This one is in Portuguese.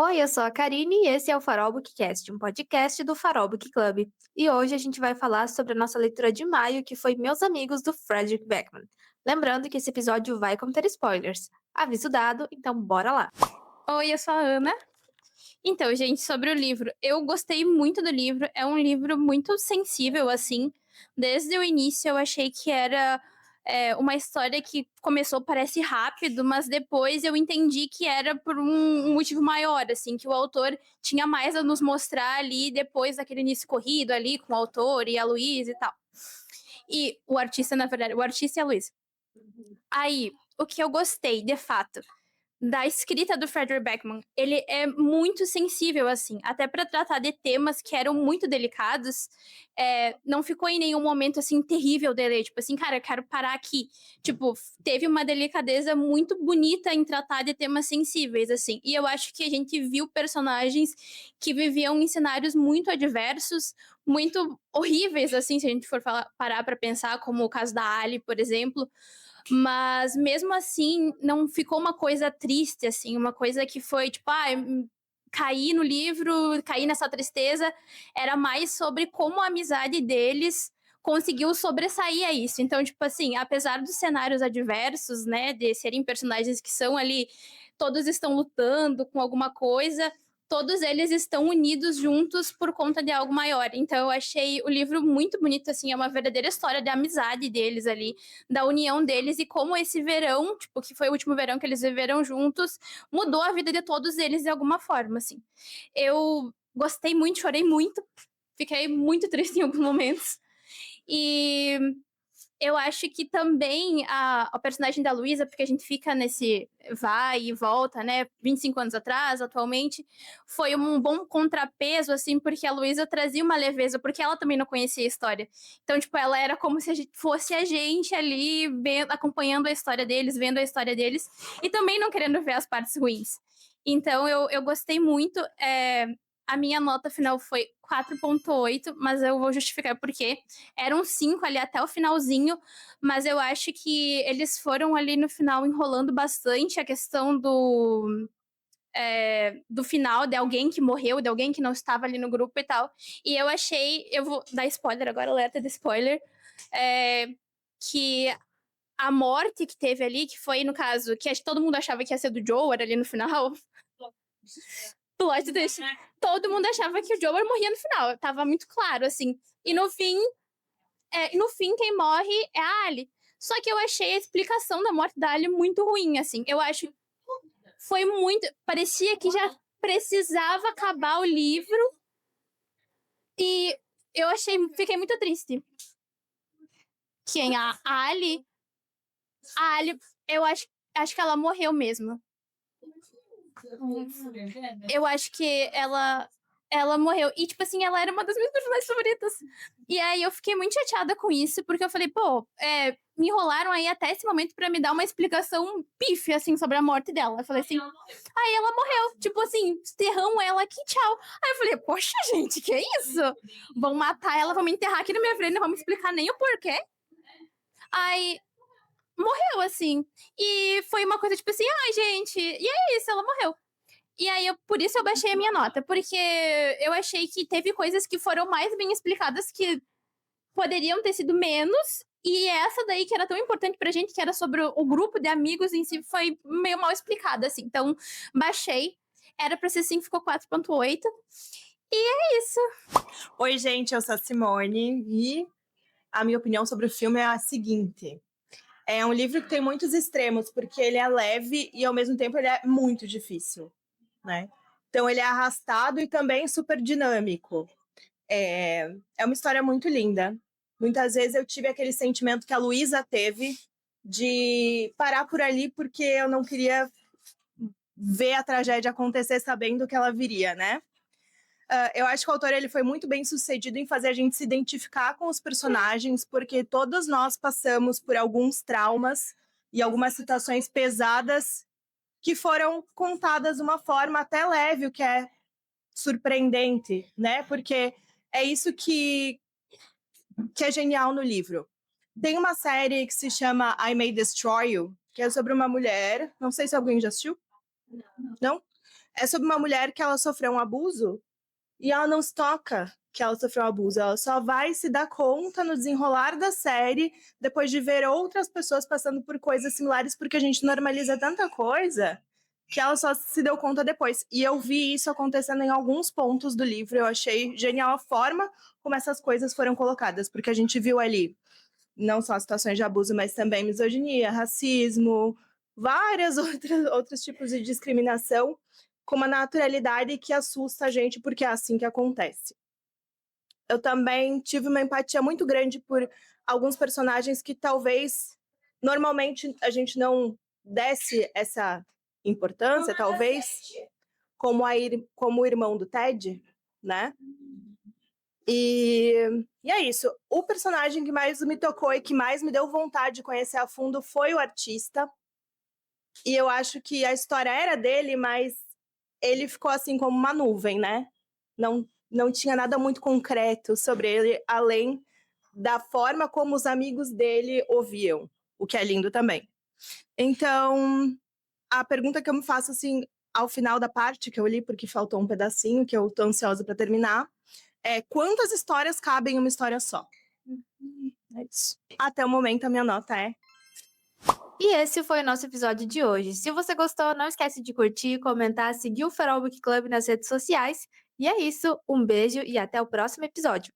Oi, eu sou a Karine e esse é o Farol Bookcast, um podcast do Farol Book Club. E hoje a gente vai falar sobre a nossa leitura de maio, que foi Meus Amigos, do Frederick Backman. Lembrando que esse episódio vai conter spoilers. Aviso dado, então bora lá. Oi, eu sou a Ana. Então, gente, sobre o livro, eu gostei muito do livro. É um livro muito sensível, assim. Desde o início eu achei que era uma história que começou, parece rápido, mas depois eu entendi que era por um motivo maior, assim, que o autor tinha mais a nos mostrar ali depois daquele início corrido ali com o autor e a Luísa e tal. E o artista, na verdade, o artista e a Luísa. Aí, o que eu gostei, de fato, da escrita do Frederick Backman, ele é muito sensível, assim, até para tratar de temas que eram muito delicados, não ficou em nenhum momento, assim, terrível de ler, tipo assim, cara, eu quero parar aqui, tipo, teve uma delicadeza muito bonita em tratar de temas sensíveis, assim, e eu acho que a gente viu personagens que viviam em cenários muito adversos, muito horríveis, assim, se a gente for parar para pensar, como o caso da Ali, por exemplo, mas mesmo assim, não ficou uma coisa triste, assim, uma coisa que foi tipo, caí no livro, caí nessa tristeza. Era mais sobre como a amizade deles conseguiu sobressair a isso. Então, tipo assim, apesar dos cenários adversos, né, de serem personagens que são ali, todos estão lutando com alguma coisa, todos eles estão unidos juntos por conta de algo maior. Então eu achei o livro muito bonito, assim, é uma verdadeira história de amizade deles ali, da união deles e como esse verão, tipo, que foi o último verão que eles viveram juntos, mudou a vida de todos eles de alguma forma, assim. Eu gostei muito, chorei muito, fiquei muito triste em alguns momentos. E eu acho que também a personagem da Luísa, porque a gente fica nesse vai e volta, né? 25 anos atrás, atualmente, foi um bom contrapeso, assim, porque a Luísa trazia uma leveza, porque ela também não conhecia a história. Então, tipo, ela era como se a gente fosse a gente ali, vendo, acompanhando a história deles, vendo a história deles, e também não querendo ver as partes ruins. Então, eu gostei muito. A minha nota final foi 4,8, mas eu vou justificar por quê. Eram 5 ali até o finalzinho, mas eu acho que eles foram ali no final enrolando bastante a questão do final, de alguém que morreu, de alguém que não estava ali no grupo e tal. E eu achei, eu vou dar spoiler agora, alerta de spoiler, é, que a morte que teve ali, que foi, no caso, que todo mundo achava que ia ser do Joel ali no final, plot twist, todo mundo achava que o Joel morria no final, tava muito claro, assim. E no fim, quem morre é a Ali. Só que eu achei a explicação da morte da Ali muito ruim, assim. Eu acho que foi muito. Parecia que já precisava acabar o livro. E eu achei. Fiquei muito triste. Quem? A Ali? A Ali, eu acho que ela morreu mesmo. Eu acho que ela morreu. E, tipo assim, ela era uma das minhas personagens favoritas. E aí eu fiquei muito chateada com isso, porque eu falei, pô, me enrolaram aí até esse momento pra me dar uma explicação pífia, assim, sobre a morte dela. Eu falei assim, aí ela morreu. Tipo assim, enterramos ela aqui, tchau. Aí eu falei, poxa, gente, que isso? Vão matar ela, vão me enterrar aqui na minha frente, não vão me explicar nem o porquê. Aí morreu, assim. E foi uma coisa tipo assim, ai, gente, e é isso, ela morreu. E aí, por isso eu baixei a minha nota, porque eu achei que teve coisas que foram mais bem explicadas que poderiam ter sido menos, e essa daí que era tão importante pra gente, que era sobre o grupo de amigos em si, foi meio mal explicada, assim. Então, baixei. Era pra ser 5, ficou 4,8. E é isso. Oi, gente, eu sou a Simone e a minha opinião sobre o filme é a seguinte. É um livro que tem muitos extremos, porque ele é leve e, ao mesmo tempo, ele é muito difícil, né? Então, ele é arrastado e também super dinâmico. É uma história muito linda. Muitas vezes eu tive aquele sentimento que a Luísa teve de parar por ali porque eu não queria ver a tragédia acontecer sabendo que ela viria, né? Eu acho que o autor ele foi muito bem sucedido em fazer a gente se identificar com os personagens, porque todos nós passamos por alguns traumas e algumas situações pesadas que foram contadas de uma forma até leve, o que é surpreendente, né? Porque é isso que é genial no livro. Tem uma série que se chama I May Destroy You, que é sobre uma mulher, não sei se alguém já assistiu. Não? É sobre uma mulher que ela sofreu um abuso e ela não se toca que ela sofreu um abuso. Ela só vai se dar conta no desenrolar da série, depois de ver outras pessoas passando por coisas similares, porque a gente normaliza tanta coisa que ela só se deu conta depois. E eu vi isso acontecendo em alguns pontos do livro. Eu achei genial a forma como essas coisas foram colocadas, porque a gente viu ali não só situações de abuso, mas também misoginia, racismo, vários outros tipos de discriminação, com uma naturalidade que assusta a gente, porque é assim que acontece. Eu também tive uma empatia muito grande por alguns personagens que talvez normalmente a gente não desse essa importância, talvez, como o irmão do Ted, né? E é isso. O personagem que mais me tocou e que mais me deu vontade de conhecer a fundo foi o artista. E eu acho que a história era dele, mas ele ficou assim como uma nuvem, né? Não tinha nada muito concreto sobre ele, além da forma como os amigos dele ouviam, o que é lindo também. Então, a pergunta que eu me faço, assim, ao final da parte que eu li, porque faltou um pedacinho, que eu tô ansiosa para terminar, é quantas histórias cabem em uma história só? É isso. Até o momento, a minha nota é... E esse foi o nosso episódio de hoje. Se você gostou, não esquece de curtir, comentar, seguir o Farol Book Club nas redes sociais. E é isso, um beijo e até o próximo episódio.